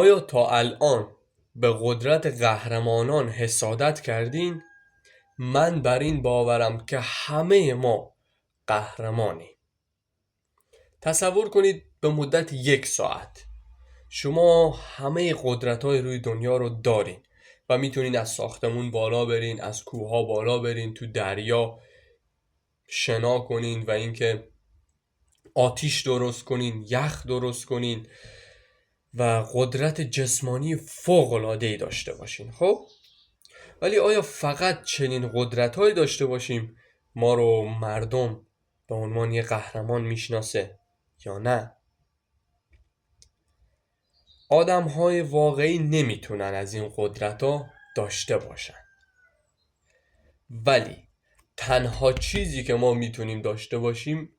آیا تا الان به قدرت قهرمانان حسادت کردین؟ من بر این باورم که همه ما قهرمانیم. تصور کنید به مدت 1 ساعت شما همه قدرت‌های روی دنیا رو دارین و میتونین از ساختمون بالا برین، از کوه‌ها بالا برین، تو دریا شنا کنین و اینکه آتیش درست کنین، یخ درست کنین و قدرت جسمانی فوق‌العاده‌ای داشته باشین. خب ولی آیا فقط چنین قدرت‌هایی داشته باشیم ما رو مردم به عنوان یه قهرمان میشناسه یا نه؟ آدم‌های واقعی نمیتونن از این قدرت‌ها داشته باشن، ولی تنها چیزی که ما میتونیم داشته باشیم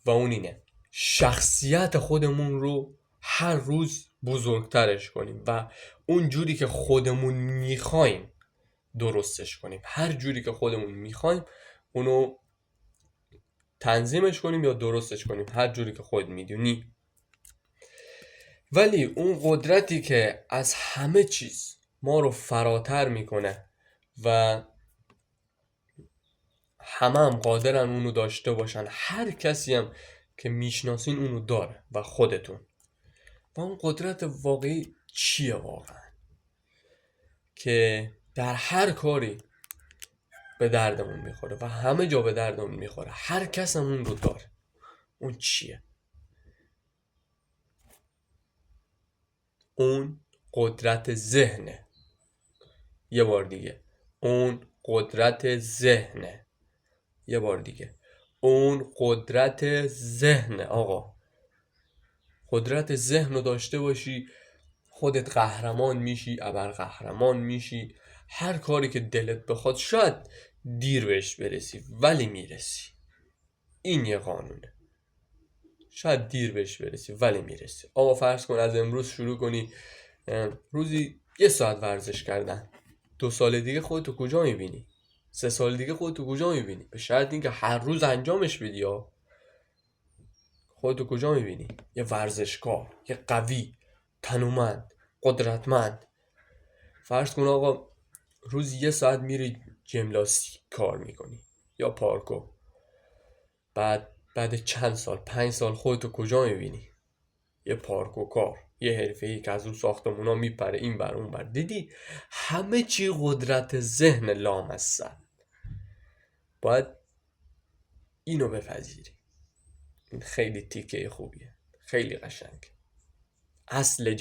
و اون اینه شخصیت خودمون رو هر روز بزرگترش کنیم و اون جوری که خودمون میخوایم درستش کنیم. هر جوری که خودمون میخوایم اونو تنظیمش کنیم یا درستش کنیم، هر جوری که خود میدونی. ولی اون قدرتی که از همه چیز ما رو فراتر میکنه و همه هم قادرن اونو داشته باشن، هر کسی هم که میشناسین اونو داره و خودتون، و اون قدرت واقعی چیه واقعا که در هر کاری به دردمون میخوره و همه جا به دردمون میخوره، هر کس هم اون رو داره؟ اون چیه؟ اون قدرت ذهنه. یه بار دیگه، اون قدرت ذهنه. یه بار دیگه، اون قدرت ذهنه. آقا قدرت ذهن رو داشته باشی خودت قهرمان میشی، ابرقهرمان میشی، هر کاری که دلت بخواد. شاید دیر بهش برسی ولی میرسی. این یه قانونه. شاید دیر بهش برسی ولی میرسی. آقا فرض کن از امروز شروع کنی روزی 1 ساعت ورزش کردن. 2 سال دیگه خودتو کجا میبینی؟ 3 سال دیگه خودتو کجا میبینی؟ به شرط اینکه هر روز انجامش بدی. یا خودتو کجا میبینی؟ یه ورزشکار، یه قوی، تنومند، قدرتمند. فرض کن آقا روز 1 ساعت میری جمناستیک کار میکنی یا پارکو. بعد چند سال، 5 سال خودتو کجا میبینی؟ یه پارکو کار، یه حرفه‌ای که از اون ساختمونا میپره این بر اون بر. دیدی همه چی قدرت ذهن لامصب. باید اینو بپذیری. این خیلی تیکه خوبیه، خیلی قشنگ. اصل